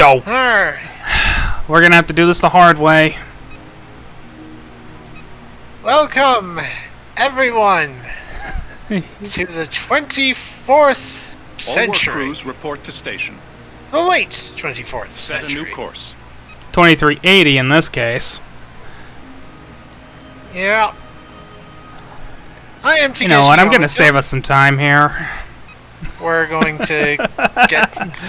Dope. Alright. We're gonna have to do this the hard way. Welcome, everyone, to the 24th century. All work crews report to station. The late 24th Set century. a new course. 2380 in this case. Yeah. I am You know what? I'm gonna save us some time here. We're going to get...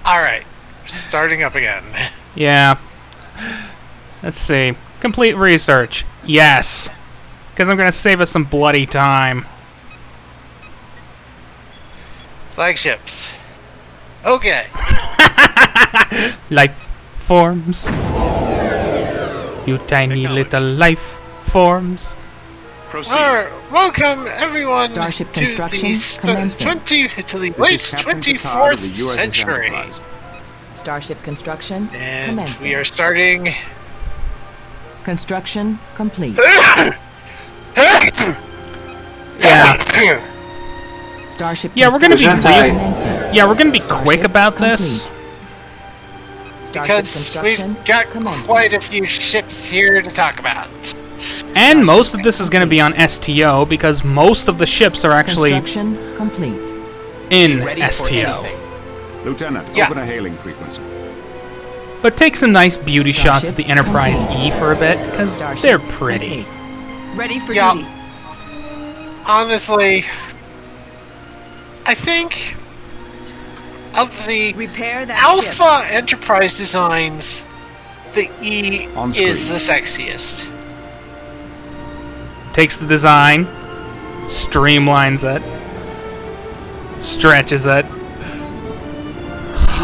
Alright. Starting up again. Yeah. Let's see. Complete research. Yes. Because I'm going to save us some bloody time. Flagships. Okay. Life forms. You tiny little life forms. Proceed. Alright, welcome everyone Starship to construction the commencing. to the late 24th century. Starship construction And commencing. we are starting... Construction complete. Yeah. Starship Yeah, we're gonna be construction real- commencing. Yeah, we're going to be Starship quick about this. complete. Starship Because construction we've got commencing. quite a few ships here to talk about. And most of this is going to be on STO because most of the ships are actually Construction complete. in Ready for STO. anything. Lieutenant, Yeah. open a hailing frequency. But take some nice beauty shots of the Enterprise complete. E for a bit because Starship they're pretty. complete. Ready for Yeah. duty. Honestly, I think of the Repair that ship. Alpha Enterprise designs, the E On is the screen. sexiest. Takes the design, streamlines it, stretches it.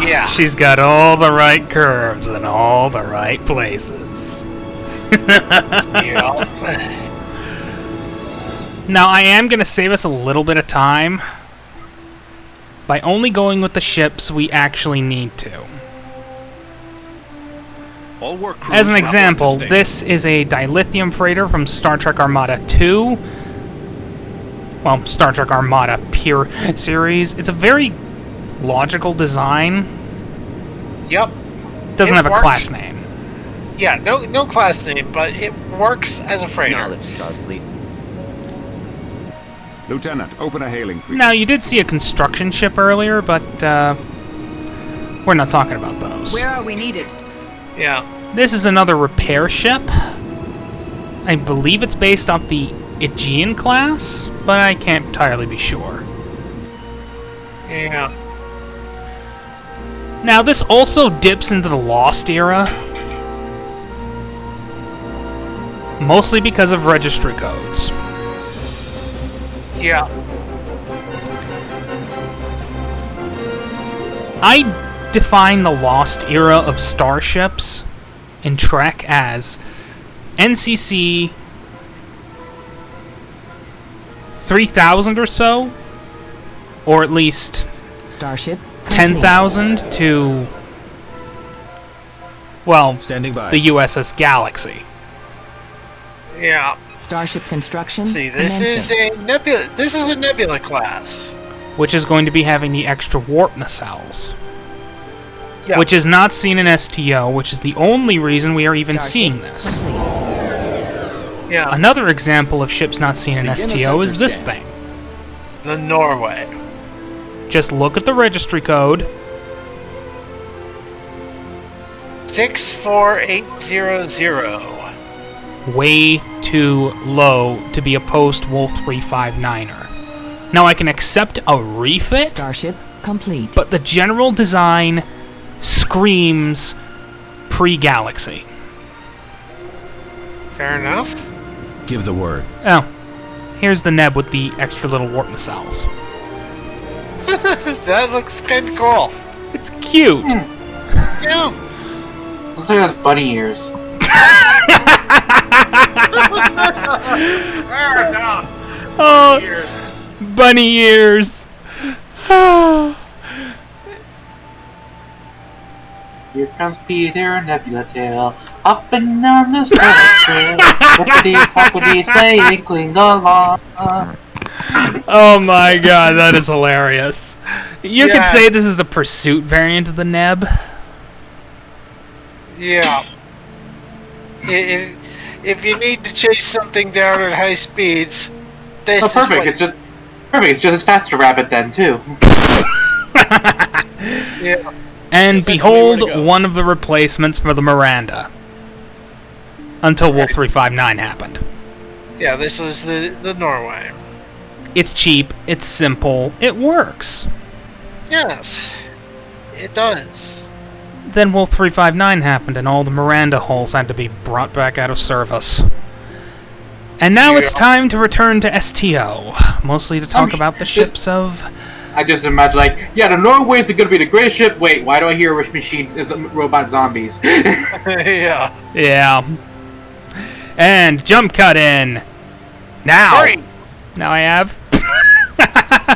Yeah. She's got all the right curves in all the right places. Yeah. Now, I am going to save us a little bit of time by only going with the ships we actually need to. All work crews As an report to example, station. this is a dilithium freighter from Star Trek Armada 2. Well, Star Trek Armada Pure series. It's a very logical design. Yep. Doesn't It have a works. class name. Yeah, no class name, but it works as a freighter. Knowledge, Starfleet. Lieutenant, open a hailing frequency. Now, you did see a construction ship earlier, but we're not talking about those. Where are we needed? Yeah. This is another repair ship. I believe it's based off the Aegean class, but I can't entirely be sure. Yeah. Now, this also dips into the Lost era, mostly because of registry codes. Yeah. I define the Lost era of starships in Trek as NCC 3000 or so, or at least Starship 10,000 to, well, Standing by. the USS Galaxy. Yeah. Starship construction See, this is commencing. a nebula. This is a nebula class. Which is going to be having the extra warp nacelles. Yeah. Which is not seen in STO, which is the only reason we are even Starship seeing this. complete. Yeah. Another example of ships not seen in Begin a STO is sensor this scan. thing. The Norway. Just look at the registry code. 64800. Way too low to be a post-Wolf 359er. Now I can accept a refit, Starship complete. but the general design screams pre-Galaxy. Fair enough. Give the word. Oh, here's the Neb with the extra little warp nacelles. That looks kind of cool. It's cute. Yeah. Looks like it has bunny ears. Fair enough. Oh, Years. bunny ears. Here comes Peter Nebula Tail, up and down the Starlight Trail. Hoppity hoppity sailing along. Oh my god, that is hilarious. You could Yeah. say this is the Pursuit variant of the Neb. Yeah. If you need to chase something down at high speeds, this Oh, is perfect. what- It's just perfect. It's just as fast as a rabbit then too. yeah. And Just behold, where to go. one of the replacements for the Miranda. Until Wolf 359 happened. Yeah, this was the Norway. It's cheap, it's simple, it works. Yes, it does. Then Wolf 359 happened and all the Miranda hulls had to be brought back out of service. And now it's Yeah. time to return to STO, mostly to talk about the ships of... I just imagine like, yeah, the Norway's gonna be the greatest ship. Wait, why do I hear machine is robot zombies? Yeah. Yeah. And jump cut in. Now. Three. Now I have...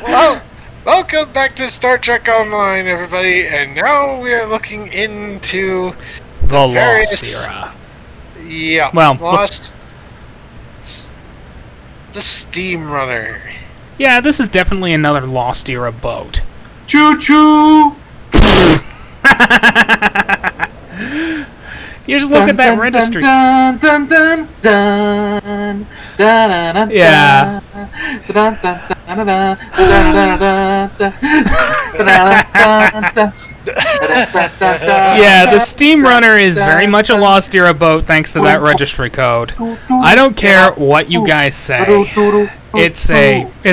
Well, welcome back to Star Trek Online, everybody. And now we are looking into the various- Lost Era. yeah, Well, Lost. The Steam Runner. Yeah, this is definitely another Lost Era boat. Choo choo. You just look at that registry. Dun, dun, dun, dun, dun, dun, Yeah. dun, dun, dun, dun, dun, dun, dun, dun, dun, dun. Yeah, the Steam Runner is very much a Lost Era boat thanks to that registry code. I don't care what you guys say. It's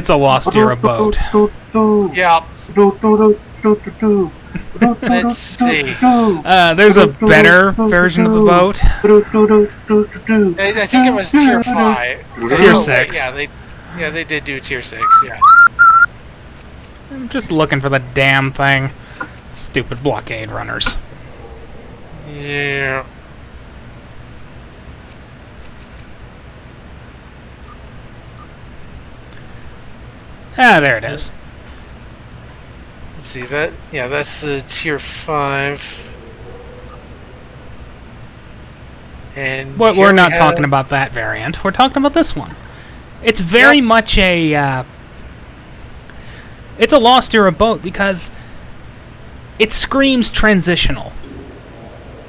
a Lost Era boat. Yeah. Let's see. There's a better version of the boat. I think it was Tier 5. Tier 6. Yeah, they did do Tier 6, yeah. I'm just looking for the damn thing. Stupid blockade runners. Yeah. Ah, there it is. Let's see that. Yeah, that's the Tier 5. And But here we're we not have- talking about that variant. We're talking about this one. It's very Yep. much a... it's a Lost Era boat because it screams transitional.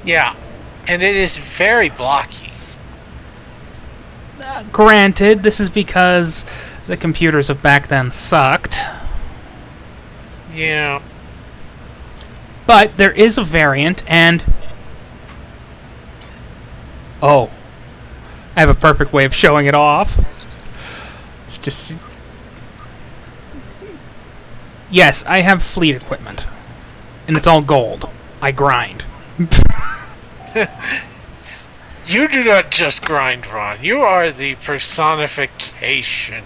Yeah, and it is very blocky. Granted, this is because the computers of back then sucked. Yeah. But there is a variant, and... oh. I have a perfect way of showing it off. It's just... yes, I have fleet equipment. And it's all gold. I grind. You do not just grind, Ron. You are the personification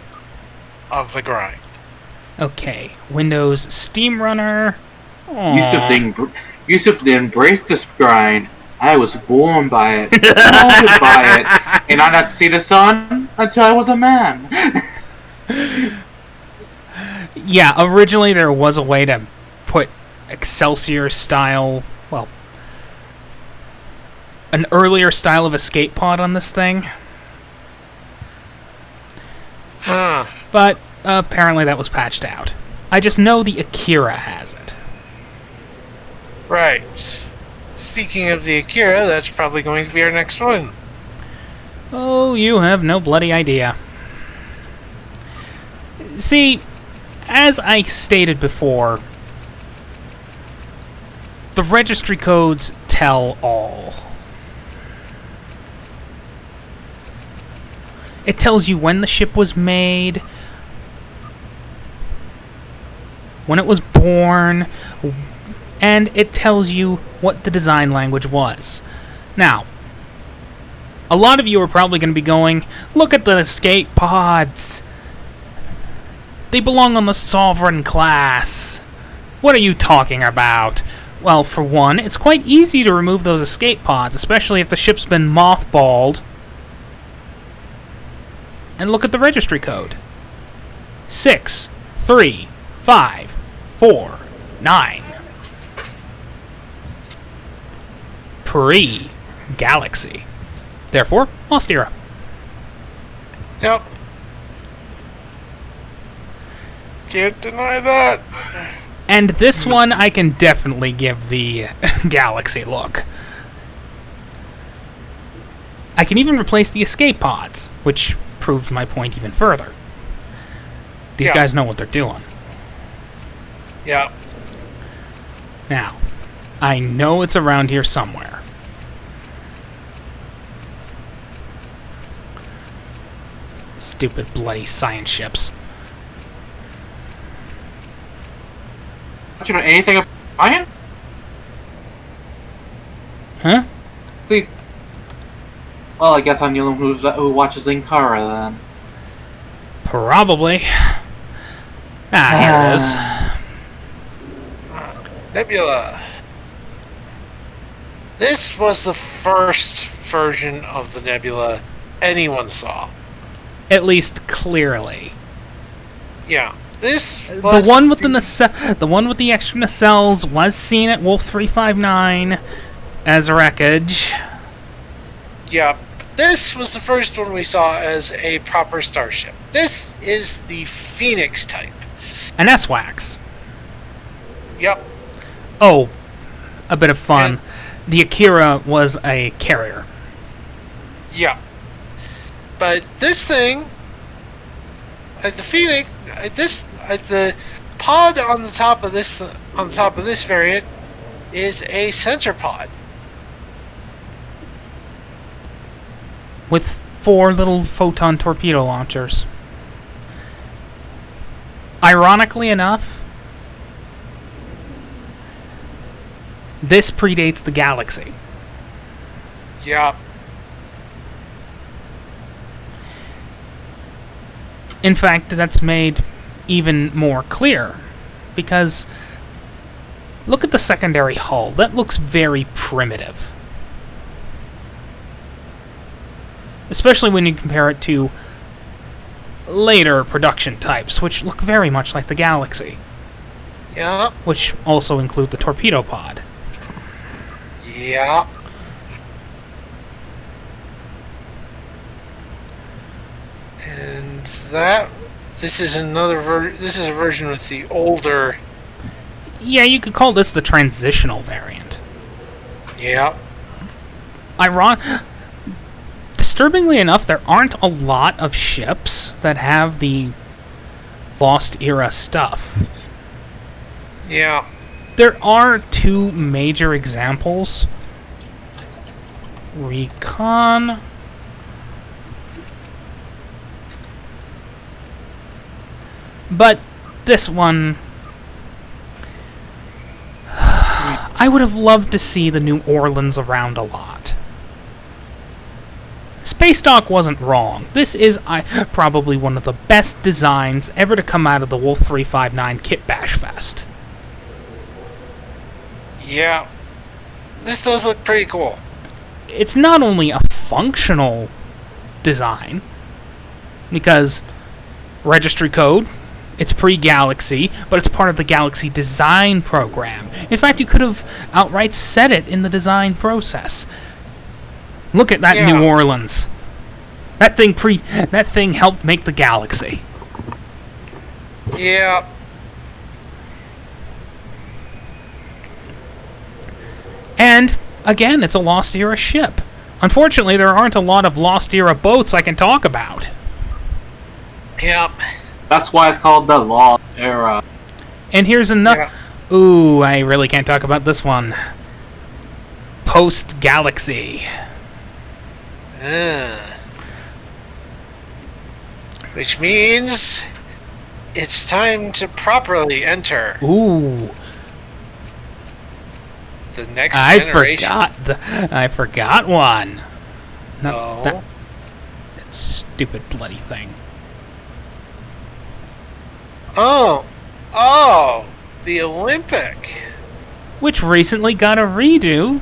of the grind. Okay, Windows Steam Runner. You simply embraced this grind. I was born by it, molded by it, and I not see the sun until I was a man. Yeah, originally there was a way to put Excelsior style, well, an earlier style of escape pod on this thing, Huh. but apparently that was patched out. I just know the Akira has it. Right. Speaking of the Akira, that's probably going to be our next one. Oh, you have no bloody idea. See, as I stated before, the registry codes tell all. It tells you when the ship was made, when it was born, and it tells you what the design language was. Now, a lot of you are probably going to be going, look at the escape pods. They belong on the Sovereign class. What are you talking about? Well, for one, it's quite easy to remove those escape pods, especially if the ship's been mothballed. And look at the registry code. 6, 3, 5, 4, 9. Pre-Galaxy. Therefore, Lost Era. Yep. Can't deny that. And this one I can definitely give the Galaxy look. I can even replace the escape pods, which proves my point even further. These guys know what they're doing. Yeah. Now, I know it's around here somewhere. Stupid bloody science ships. Don't you know anything about Ryan? Huh? See. Well, I guess I'm the only one who watches Linkara then. Probably. Here it is. Nebula. This was the first version of the Nebula anyone saw. At least clearly. Yeah. This was The one with the one with the extra nacelles was seen at Wolf 359 as wreckage. Yeah. This was the first one we saw as a proper starship. This is the Phoenix type. An S-Wax. Yep. Oh, a bit of fun. The Akira was a carrier. Yeah. But this thing, the Phoenix, the pod on the top of this variant is a sensor pod. With 4 little photon torpedo launchers. Ironically enough, this predates the Galaxy. Yeah. In fact, that's made even more clear, because look at the secondary hull. That looks very primitive. Especially when you compare it to later production types, which look very much like the Galaxy. Yeah. Which also include the torpedo pod. Yeah. And this is this is a version with the older. Yeah, you could call this the transitional variant. Yeah. Disturbingly enough, there aren't a lot of ships that have the Lost Era stuff. Yeah. There are 2 major examples. Recon. But this one, I would have loved to see the New Orleans around a lot. Space Dock wasn't wrong. This is probably one of the best designs ever to come out of the Wolf 359 Kit Bash Fest. Yeah. This does look pretty cool. It's not only a functional design, because Registry Code, it's pre-Galaxy, but it's part of the Galaxy design program. In fact, you could have outright said it in the design process. Look at that New Orleans. That thing helped make the Galaxy. Yeah. And again, it's a Lost Era ship. Unfortunately, there aren't a lot of Lost Era boats I can talk about. Yep. That's why it's called the Lost Era. And here's another... Ooh, I really can't talk about this one. Post-Galaxy. Which means it's time to properly enter Ooh. the next generation. I forgot one. No. That stupid bloody thing. Oh, the Olympic. Which recently got a redo.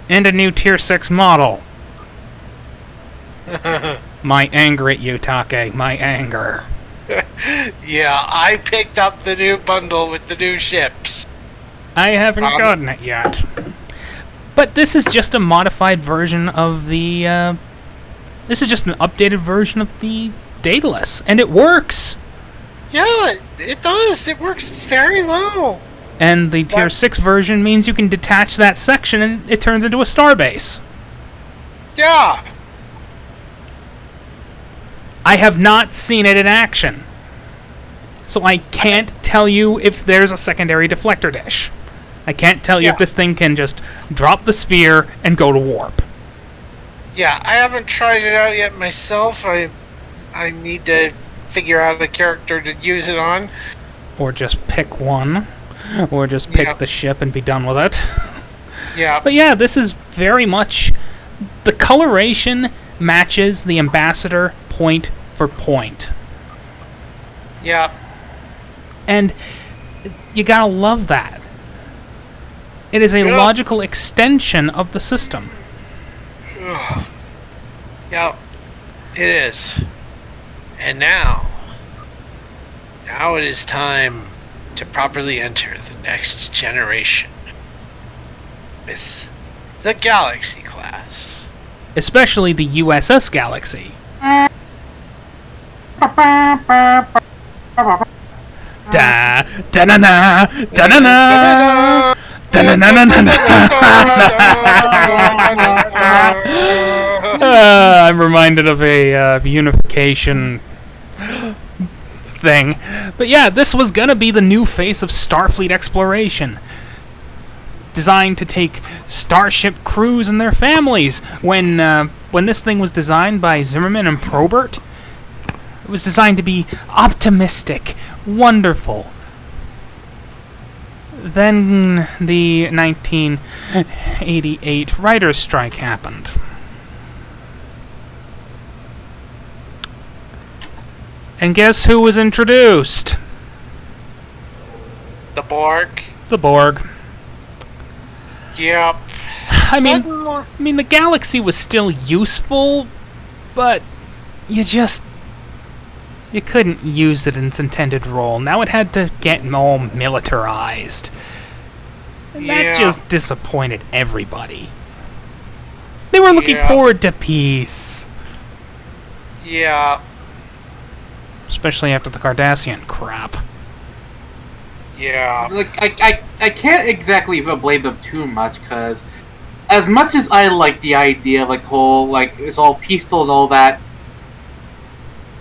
And a new Tier 6 model. My anger at you, Take. My anger. Yeah, I picked up the new bundle with the new ships. I haven't gotten it yet. But this is just a modified version of the... this is just an updated version of the Daedalus. And it works! Yeah, it does. It works very well. And the Tier 6 version means you can detach that section and it turns into a starbase. Yeah. I have not seen it in action. So I can't tell you if there's a secondary deflector dish. I can't tell you if this thing can just drop the sphere and go to warp. Yeah, I haven't tried it out yet myself. I need to figure out a character to use it on. Or just pick one. Or just pick the ship and be done with it. Yeah. But yeah, this is very much... The coloration matches the Ambassador point for point. Yeah. And you gotta love that. It is a logical extension of the system. Yep. It is. And now it is time to properly enter the next generation with the Galaxy class. Especially the USS Galaxy. Da da na na da na na da na na na na. I'm reminded of a unification thing. But yeah, this was gonna be the new face of Starfleet exploration. Designed to take starship crews and their families. When this thing was designed by Zimmerman and Probert, it was designed to be optimistic, wonderful. Then the 1988 writer's strike happened. And guess who was introduced? The Borg. The Borg. Yep. I mean, the Galaxy was still useful, but you couldn't use it in its intended role. Now it had to get all militarized. And that just disappointed everybody. They were looking forward to peace. Yeah. Especially after the Cardassian crap. Yeah. Like, I can't exactly blame them too much, because as much as I like the idea of, like, the whole, like, it's all peaceful and all that,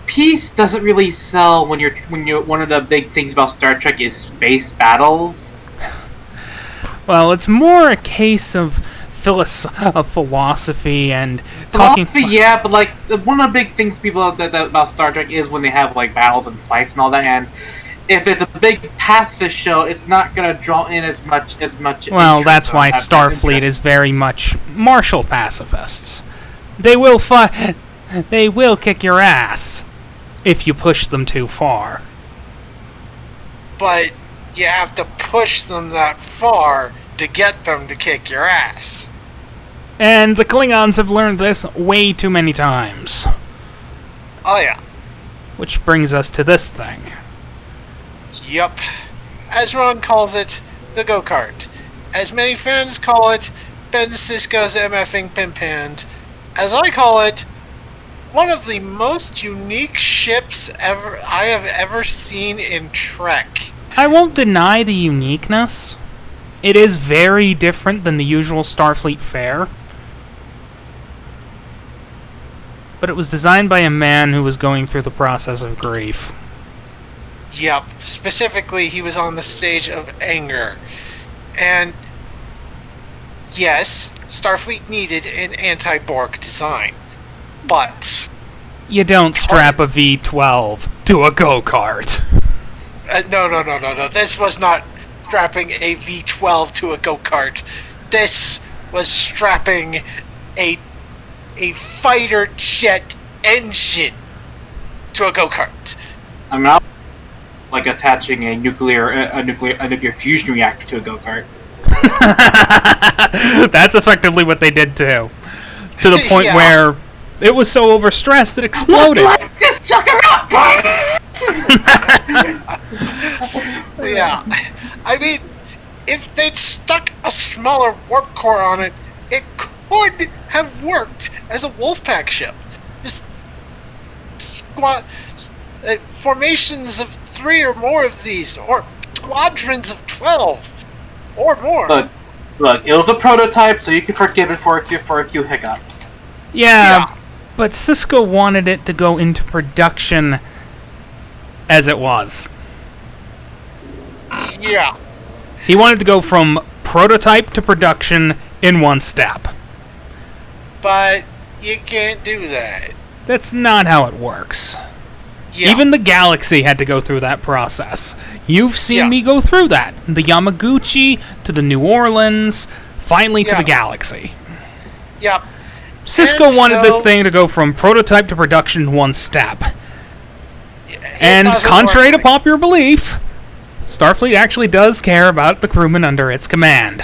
peace doesn't really sell when you're one of the big things about Star Trek is space battles. Well, it's more a case of philosophy and talking. Philosophy, yeah, but like one of the big things people about Star Trek is when they have like battles and fights and all that. And if it's a big pacifist show, it's not gonna draw in as much. Well, that's why Starfleet is very much martial pacifists. They will fight. They will kick your ass if you push them too far. But you have to push them that far to get them to kick your ass. And the Klingons have learned this way too many times. Oh yeah. Which brings us to this thing. Yep. As Ron calls it, the go-kart. As many fans call it, Ben Sisko's MFing Pimpand. As I call it, one of the most unique ships I have ever seen in Trek. I won't deny the uniqueness. It is very different than the usual Starfleet fare. But it was designed by a man who was going through the process of grief. Yep. Specifically, he was on the stage of anger. And yes, Starfleet needed an anti-Borg design. But you don't strap a V-12 to a go-kart. No. This was not strapping a V-12 to a go-kart. This was strapping a fighter jet engine to a go-kart. I'm not like attaching a nuclear fusion reactor to a go-kart. That's effectively what they did too. To the point where it was so overstressed it exploded. Like this sucker up! Yeah. I mean, if they'd stuck a smaller warp core on it, it could have worked as a Wolfpack ship. Just formations of 3 or more of these, or squadrons of 12 or more. Look, it was a prototype, so you can forgive it for a few hiccups. Yeah, but Cisco wanted it to go into production as it was. Yeah. He wanted to go from prototype to production in one step. But you can't do that. That's not how it works. Yeah. Even the Galaxy had to go through that process. You've seen Yeah. me go through that. The Yamaguchi to the New Orleans, finally to Yeah. the Galaxy. Yep. Cisco And wanted this so- thing to go from prototype to production in one step. It And doesn't contrary to work. popular belief, Starfleet actually does care about the crewmen under its command.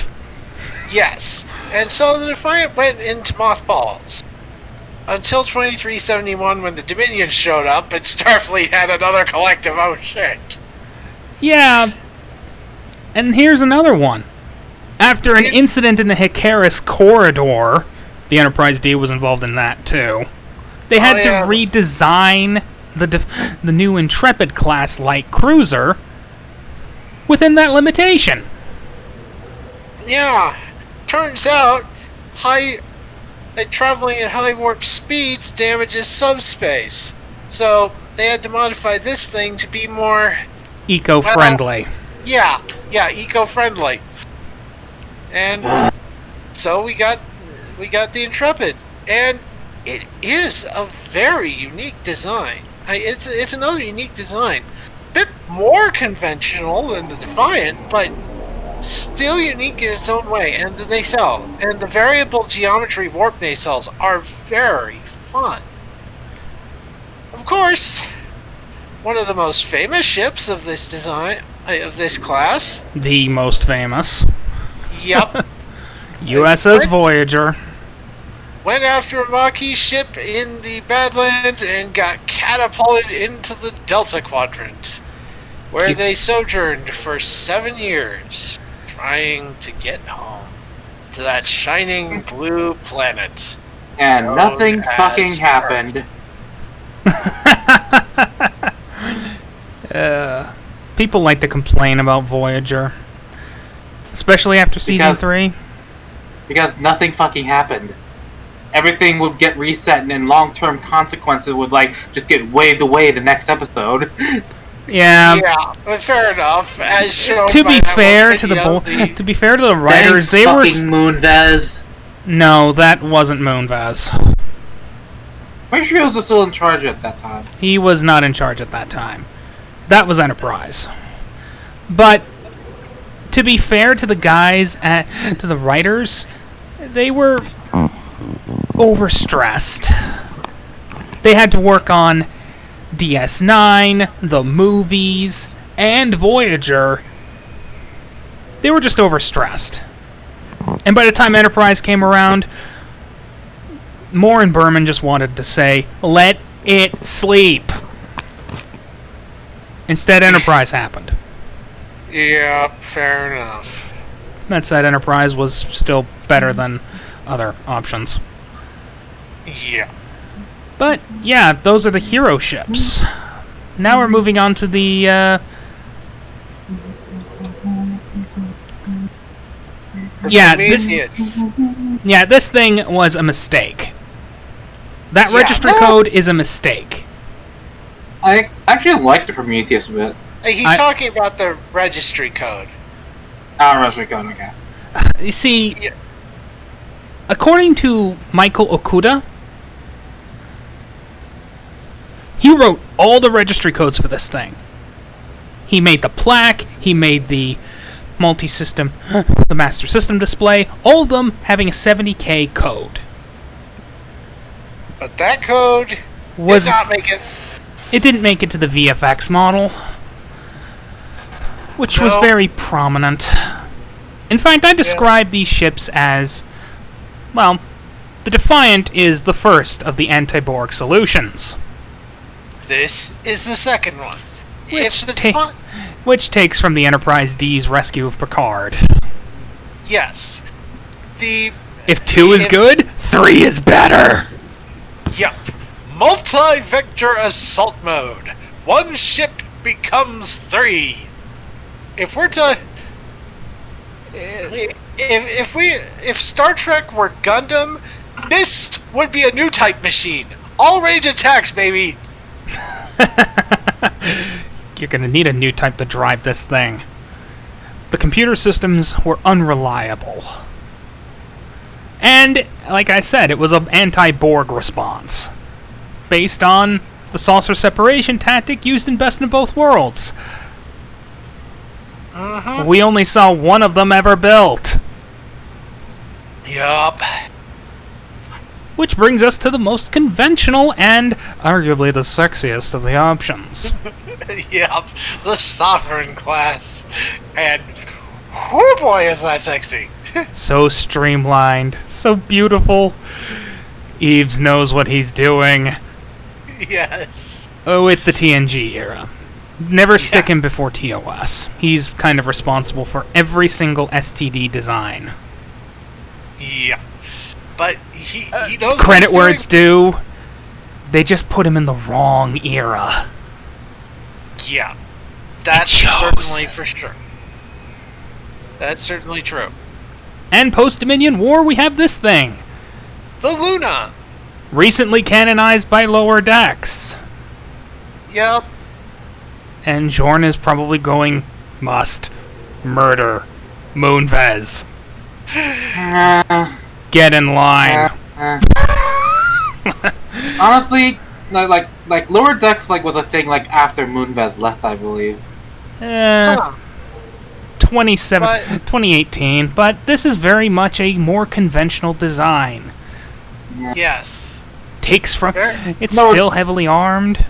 Yes. And so the Defiant went into mothballs. Until 2371 when the Dominion showed up and Starfleet had another collective oh shit. Yeah. And here's another one. After an incident in the Hikaris corridor, the Enterprise D was involved in that too. They had to redesign the new Intrepid class light cruiser within that limitation. Yeah. Turns out traveling at high warp speeds damages subspace. So they had to modify this thing to be more Eco-friendly. eco-friendly. And so we got the Intrepid, and it is a very unique design. It's another unique design, bit more conventional than the Defiant, but still unique in its own way. And the nacelle and the variable geometry warp nacelles are very fun. Of course, one of the most famous ships of this design of this class. The most famous. Yep. USS Voyager. Went after a Maquis ship in the Badlands and got catapulted into the Delta Quadrant, where they sojourned for 7 years, trying to get home to that shining blue planet. And known nothing as fucking Earth. happened. People like to complain about Voyager. Especially after Season 3. Because nothing fucking happened. Everything would get reset, and then long-term consequences would just get waved away the next episode. Yeah. Yeah, but fair enough. As shown To by be that fair one to the video, to be fair to the writers, Thanks, they were fucking Moonvez. No, that wasn't Moonvaz. Pretty sure he was still in charge at that time. He was not in charge at that time. That was Enterprise. But to be fair to the guys to the writers, they were overstressed. They had to work on DS9, the movies, and Voyager. They were just overstressed. And by the time Enterprise came around, Moore and Berman just wanted to say, let it sleep. Instead, Enterprise happened. yeah, fair enough. That said, Enterprise was still better than other options. Yeah. But, yeah, those are the hero ships. Now we're moving on to the, this thing was a mistake. That registry code is a mistake. I actually liked the Prometheus a bit. He's talking about the registry code. Registry code, okay. You see, according to Michael Okuda, he wrote all the registry codes for this thing. He made the plaque, he made the multi-system, the master system display, all of them having a 70K code. But that code Was did not make it. It didn't make it to the VFX model, which was very prominent. In fact, I describe these ships as, well, the Defiant is the first of the anti-Borg solutions. This is the second one. Which takes from the Enterprise D's rescue of Picard. Yes. If 2 is good, 3 is better! Yup. Multi-vector assault mode. One ship becomes 3. If we're to... If Star Trek were Gundam, this would be a new type machine. All range attacks, baby. You're gonna need a new type to drive this thing. The computer systems were unreliable. And, like I said, it was an anti-Borg response. Based on the saucer separation tactic used in Best in Both Worlds. We only saw one of them ever built. Yup. Which brings us to the most conventional and arguably the sexiest of the options. Yup. The Sovereign class. And, oh boy, is that sexy. So streamlined, so beautiful. Eves knows what he's doing. Yes. With the TNG era. Never stick him before TOS. He's kind of responsible for every single STD design. Yeah. But he knows Credit what where he's it's due. They just put him in the wrong era. doing. Yeah. That's certainly for sure. That's certainly true. And post-Dominion War, we have this thing. The Luna. Recently canonized by Lower Decks. Yep. And Jorn is probably going, must murder Moonvez. Get in line. Honestly, like Lower Decks was a thing after Moonvez left, I believe. 2018, but this is very much a more conventional design. Yes. Takes from Sure. it's still heavily armed,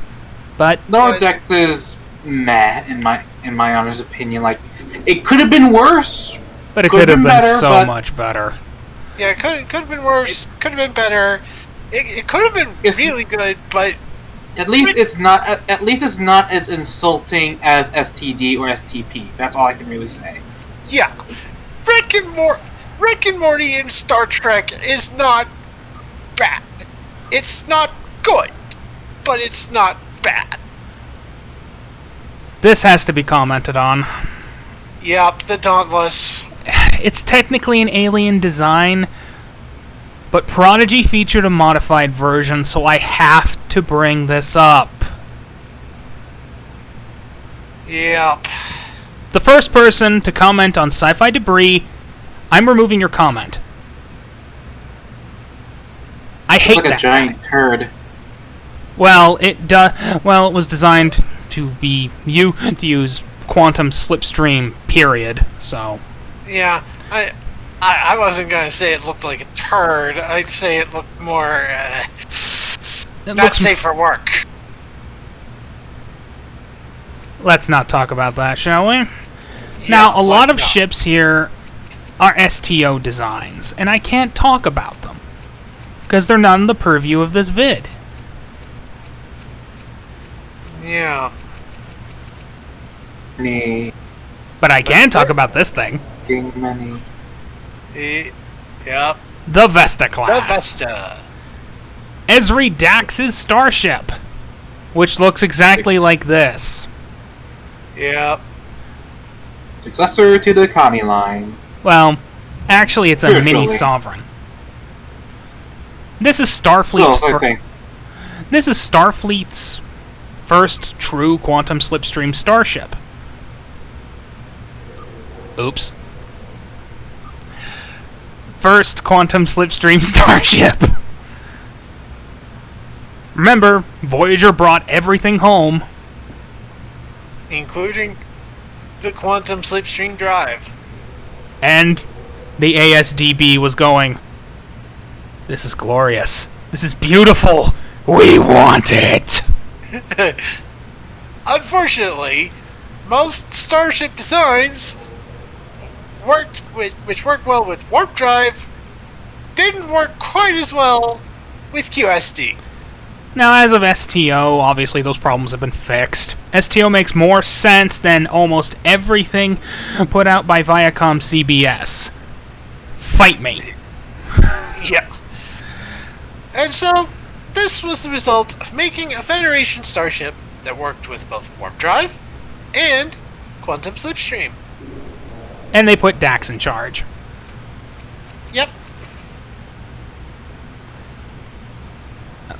but Lower Decks is meh in my honest opinion. It could have been worse. it could have been better, so much better. Yeah, it could have been worse. Could have been better. It could have been really good, but at least it's not. At least it's not as insulting as STD or STP. That's all I can really say. yeah, Rick and Morty in Star Trek is not bad. It's not good, but it's not bad. This has to be commented on. Yep, the Dauntless. It's technically an alien design, but Prodigy featured a modified version, so I have to bring this up. Yep. The first person to comment on Sci-Fi Debris, I'm removing your comment. I hate It's like that. a giant turd. Well, it was designed to be to use quantum slipstream, period. So Yeah, I wasn't gonna say it looked like a turd. I'd say it looked more not safe for work. let's not talk about that, shall we? Now, a lot of ships here are STO designs, and I can't talk about them because they're not in the purview of this vid. Yeah. But I can talk about this thing. Many. Yep. The Vesta class. The Vesta. Esri Dax's starship, which looks exactly like this. Yep. Successor to the Connie line. Well, actually, it's a mini Spiritually. Sovereign. This is Starfleet's This is Starfleet's first true quantum slipstream starship. Oops. First quantum slipstream starship. Remember, Voyager brought everything home. Including the quantum slipstream drive. And the ASDB was going, this is glorious. This is beautiful. We want it. Unfortunately, most starship designs which worked well with warp drive didn't work quite as well with QSD. Now, as of STO, obviously those problems have been fixed. STO makes more sense than almost everything put out by Viacom CBS. Fight me. Yeah. And so, this was the result of making a Federation starship that worked with both warp drive and quantum slipstream. And they put Dax in charge. Yep.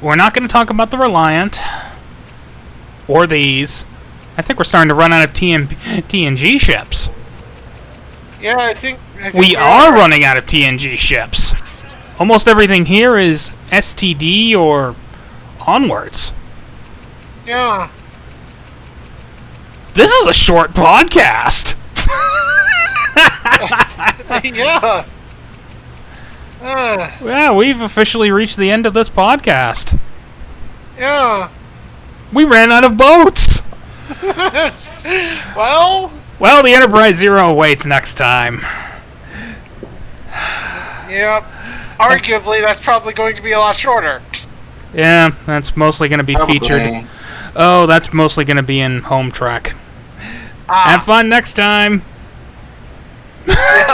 we're not going to talk about the Reliant. Or these. I think we're starting to run out of TNG ships. Yeah, I think We are running out of TNG ships. Almost everything here is STD or onwards. Yeah. This is a short podcast. Yeah. Yeah, we've officially reached the end of this podcast. Yeah. We ran out of boats. Well, the Enterprise Zero awaits next time. yep. Arguably, that's probably going to be a lot shorter. Yeah, that's mostly going to be featured. Probably. Oh, that's mostly going to be in Home Trek. Have fun next time. Yeah.